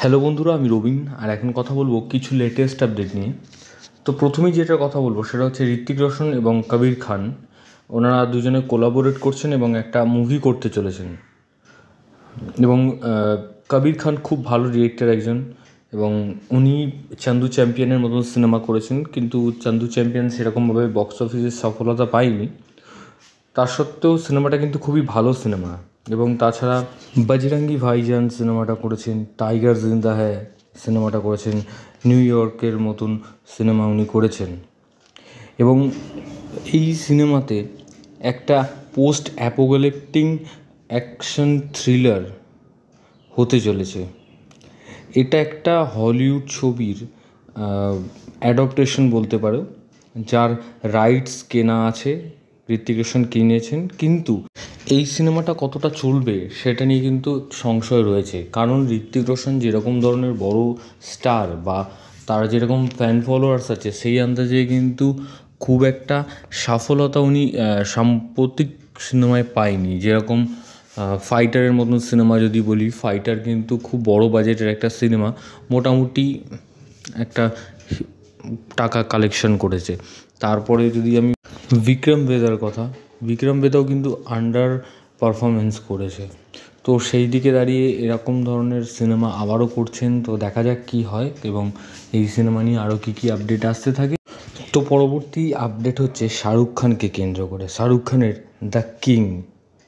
Hello বন্ধুরা, আমি রবিন। আর এখন কথা বলবো কিছু লেটেস্ট আপডেট নিয়ে। তো প্রথমেই যেটা কথা বলবো সেটা হচ্ছে ঋত্বিক রোশন এবং কবির খান, ওনারা দুজনে কোলাবোরেট করছেন এবং একটা মুভি করতে চলেছেন। এবং কবির খান খুব ভালো ডিরেক্টর একজন, এবং উনি চান্দু চ্যাম্পিয়নের মতন সিনেমা করেছেন, কিন্তু চান্দু চ্যাম্পিয়ন সেরকমভাবে বক্স অফিসে সফলতা পায়নি। তা সত্ত্বেও সিনেমাটা কিন্তু খুবই ভালো সিনেমা। এবং তাছাড়া বজরঙ্গি ভাইজান সিনেমাটা করেছেন, টাইগার জিন্দা হ্যায় সিনেমাটা করেছেন, নিউ ইয়র্কের মতন সিনেমা উনি করেছেন। এবং এই সিনেমাতে একটা পোস্ট অ্যাপোক্যালিপটিক অ্যাকশন থ্রিলার হতে চলেছে। এটা একটা হলিউড ছবির অ্যাডাপ্টেশন বলতে পারো, যার রাইটস কেনা আছে, ঋত্বিক রোশন কিনেছেন। কিন্তু এই সিনেমাটা কতটা চলবে সেটা নিয়ে কিন্তু সংশয় রয়েছে, কারণ ঋত্বিক রোশন যেরকম ধরনের বড় স্টার বা তার যেরকম ফ্যান ফলোয়ার্স আছে, সেই আন্দাজে কিন্তু খুব একটা সফলতা উনি সাম্প্রতিক সিনেমায় পায়নি। যেরকম ফাইটারের মতন সিনেমা যদি বলি, ফাইটার কিন্তু খুব বড় বাজেটের একটা সিনেমা, মোটামুটি একটা টাকা কালেকশন করেছে। তারপরে যদি আমি বিক্রম বেদার কথা, বিক্রম বেদাও কিন্তু আন্ডার পারফরমেন্স করেছে। তো সেই দিকে দাঁড়িয়ে এরকম ধরনের সিনেমা আবারও করছেন, তো দেখা যাক কী হয় এবং এই সিনেমা নিয়ে আরও কী কী আপডেট আসতে থাকে। তো পরবর্তী আপডেট হচ্ছে শাহরুখ খানকে কেন্দ্র করে, শাহরুখ খানের দ্য কিং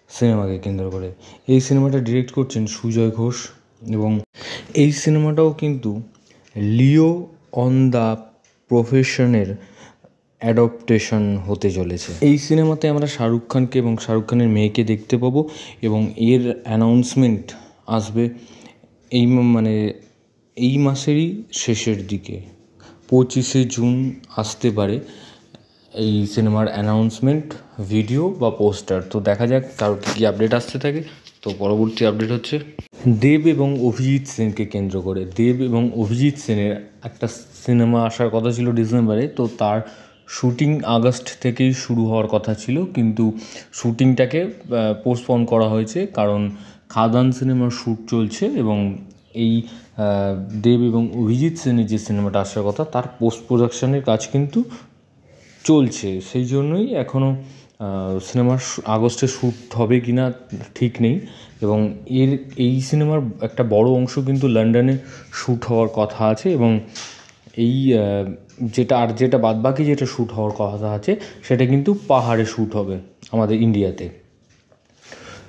সিনেমাকে কেন্দ্র করে। এই সিনেমাটা ডিরেক্ট করছেন সুজয় ঘোষ, এবং এই সিনেমাটাও কিন্তু লিও অন দ্য প্রফেশনের অ্যাডাপ্টেশন হতে চলেছে। এই সিনেমাতে আমরা শাহরুখ খানকে এবং শাহরুখ খানের মেয়েকে দেখতে পাবো, এবং এর অ্যানাউন্সমেন্ট আসবে এই মাসেরই শেষের দিকে, 25শে জুন আসতে পারে এই সিনেমার অ্যানাউন্সমেন্ট ভিডিও বা পোস্টার। তো দেখা যাক কারো কী কী আপডেট আসতে থাকে। তো পরবর্তী আপডেট হচ্ছে দেব এবং অভিজিৎ সেনকে কেন্দ্র করে। দেব এবং অভিজিৎ সেনের একটা সিনেমা আসার কথা ছিল ডিসেম্বরে, তো তার শ্যুটিং আগস্ট থেকেই শুরু হওয়ার কথা ছিল, কিন্তু শ্যুটিংটাকে পোস্টপন করা হয়েছে, কারণ খাদান সিনেমার শ্যুট চলছে। এবং এই দেব এবং অভিজিৎ সেনের যে সিনেমাটা আসার কথা, তার পোস্ট প্রোডাকশানের কাজ কিন্তু চলছে। সেই জন্যই এখনও সিনেমার আগস্টে শ্যুট হবে কি না ঠিক নেই। এবং এই সিনেমার একটা বড় অংশ কিন্তু লন্ডনে শ্যুট হওয়ার কথা আছে, এবং এই যেটা বাদবাকি যেটা শ্যুট হওয়ার কথা আছে সেটা কিন্তু পাহাড়ে শ্যুট হবে আমাদের ইন্ডিয়াতে।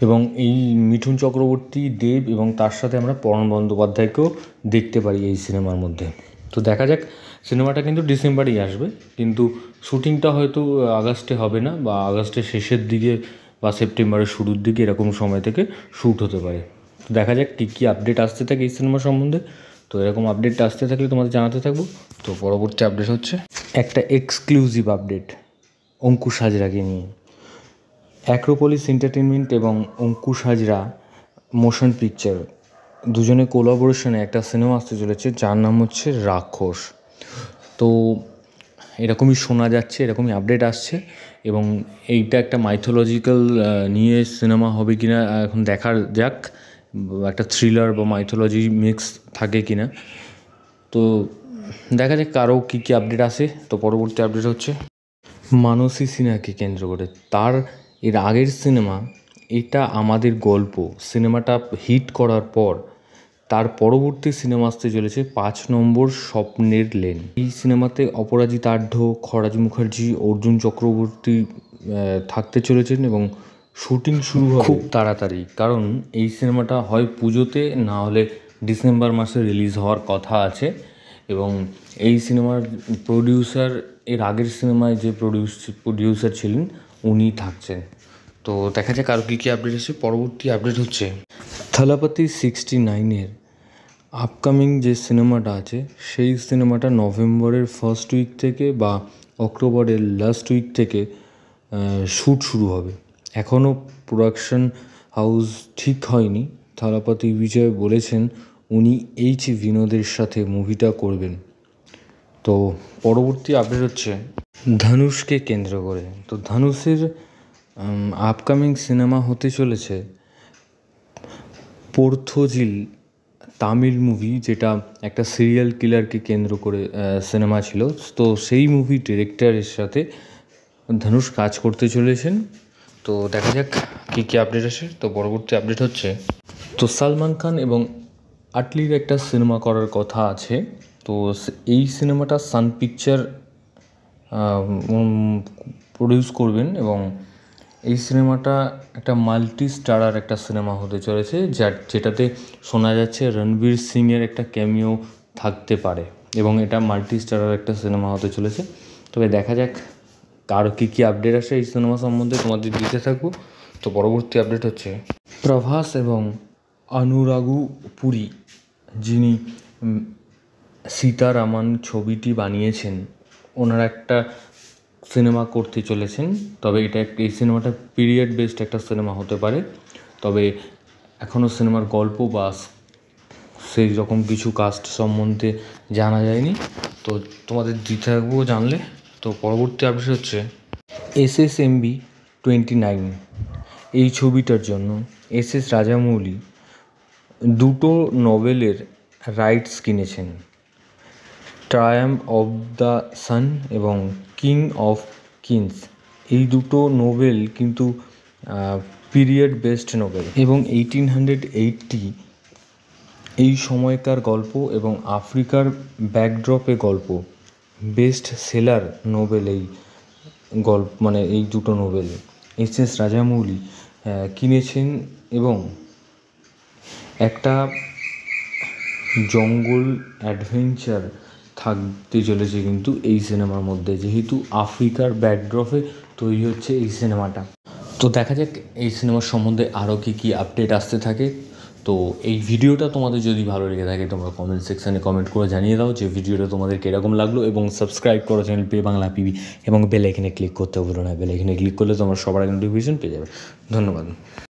এবং এই মিঠুন চক্রবর্তী, দেব এবং তার সাথে আমরা পরাণ বন্দ্যোপাধ্যায়কেও দেখতে পারি এই সিনেমার মধ্যে। তো দেখা যাক, সিনেমাটা কিন্তু ডিসেম্বরেই আসবে, কিন্তু শ্যুটিংটা হয়তো আগস্টে হবে না, বা আগস্টের শেষের দিকে বা সেপ্টেম্বরের শুরুর দিকে এরকম সময় থেকে শ্যুট হতে পারে। তো দেখা যাক কী কী আপডেট আসতে থাকে এই সিনেমা সম্বন্ধে। তো এরকম আপডেট আসতে থাকলে তোমাদের জানাতে থাকবো। তো পরবর্তী আপডেট হচ্ছে একটা এক্সক্লুসিভ আপডেট অঙ্কুশ হাজরাকে নিয়ে। অ্যাক্রোপলিস এন্টারটেনমেন্ট এবং অঙ্কুশ হাজরা মোশন পিকচার দুজনে কোলাবোরেশনে একটা সিনেমা আসতে চলেছে, যার নাম হচ্ছে রাক্ষস। তো এরকমই শোনা যাচ্ছে, এরকমই আপডেট আসছে, এবং এইটা একটা মাইথোলজিক্যাল নিয়ে সিনেমা হবে কিনা এখন দেখার যাক, একটা থ্রিলার বা মাইথোলজি মিক্স থাকে কিনা। তো দেখা যাক কারো কী কী আপডেট আসে। তো পরবর্তী আপডেট হচ্ছে মানসী সিনহাকে কেন্দ্র করে তার এর আগের সিনেমা এটা আমাদের গল্প সিনেমাটা হিট করার পর তার পরবর্তী সিনেমা আসতে চলেছে 5 নম্বর স্বপ্নের লেন। এই সিনেমাতে অপরাজিতা আঢ্য, খরাজ মুখার্জি, অর্জুন চক্রবর্তী থাকতে চলেছেন, এবং শুটিং শুরু হবে খুব তাড়াতাড়ি, কারণ এই সিনেমাটা হয় পুজোতে না হলে ডিসেম্বর মাসে রিলিজ হওয়ার কথা আছে। এবং এই সিনেমার প্রডিউসার এর আগের সিনেমায় যে প্রডিউসার ছিলেন উনি থাকছেন। তো দেখা যাক আর কী কী আপডেট আছে। পরবর্তী আপডেট হচ্ছে থলাপতি 69-এর আপকামিং যে সিনেমাটা আছে সেই সিনেমাটা নভেম্বরের ফার্স্ট উইক থেকে বা অক্টোবরের লাস্ট উইক থেকে শ্যুট শুরু হবে। এখনও প্রোডাকশন হাউস ঠিক হয়নি। থলাপতি বিজয় বলেছেন উনি বিনোদের সাথে মুভিটা করবেন। তো পরবর্তী আপডেট হচ্ছে ধনুষকে কেন্দ্র করে। তো ধনুষের আপকামিং সিনেমা হতে চলেছে পোর্থোজিল তামিল মুভি, যেটা একটা সিরিয়াল কিলারকে কেন্দ্র করে সিনেমা ছিল। তো সেই মুভি ডিরেক্টরের সাথে ধনুষ কাজ করতে চলেছেন। তো দেখা যাক কী কী আপডেট আসে। তো পরবর্তী আপডেট হচ্ছে, তো সালমান খান এবং আটলির একটা সিনেমা করার কথা আছে। তো এই সিনেমাটা সান পিকচার প্রডিউস করবেন এবং এই সিনেমাটা একটা মাল্টি স্টারার একটা সিনেমা হতে চলেছে, যেটাতে শোনা যাচ্ছে রণবীর সিংয়ের একটা ক্যামিও থাকতে পারে এবং এটা মাল্টি স্টারার একটা সিনেমা হতে চলেছে। তবে দেখা যাক কারো কী কী আপডেট আসে এই সিনেমা সম্বন্ধে, তোমাদের দিতে থাকবো। তো পরবর্তী আপডেট হচ্ছে, প্রভাস এবং অনুরাগু পুরী, যিনি সীতারামন ছবিটি বানিয়েছেন, ওনারা একটা সিনেমা করতে চলেছেন। তবে এই সিনেমাটা পিরিয়ড বেসড একটা সিনেমা হতে পারে। তবে এখনও সিনেমার গল্প বা সেই রকম কিছু কাস্ট সম্বন্ধে জানা যায়নি। তো তোমাদের দিতে থাকবো জানলে। তো পরবর্তী আপডেট হচ্ছে, SSMB 29 এই ছবিটার জন্য SS রাজামৌলি দুটো নভেলের রাইটস কিনেছেন, ট্রায়াম্প অফ দ্য সান এবং কিং অফ কিংস। এই দুটো নোভেল কিন্তু পিরিয়ড বেসড নোভেল এবং 1880 এই সময়কার গল্প এবং আফ্রিকার ব্যাকড্রপে গল্প, বেস্ট সেলার নোভেল এই গল্প, মানে এই দুটো নোভেল SS রাজামৌলি কিনেছেন। এবং একটা জঙ্গল অ্যাডভেঞ্চার থাকতে চলেছে কিন্তু এই সিনেমার মধ্যে, যেহেতু আফ্রিকার ব্যাকড্রপে তৈরি হচ্ছে এই সিনেমাটা। তো দেখা যাক এই সিনেমার সম্বন্ধে আরও কী কী আপডেট আসতে থাকে। তো এই ভিডিওটা তোমাদের যদি ভালো লেগে থাকে, তোমরা কমেন্ট সেকশানে কমেন্ট করে জানিয়ে দাও যে ভিডিওটা তোমাদের কীরকম লাগলো, এবং সাবস্ক্রাইব করো চ্যানেল পে বাংলা পিবি, এবং বেল আইকনে ক্লিক করতে ভুলো না। বেল আইকনে ক্লিক করলে তোমরা সবার আগে নোটিফিকেশন পেয়ে যাবে। ধন্যবাদ।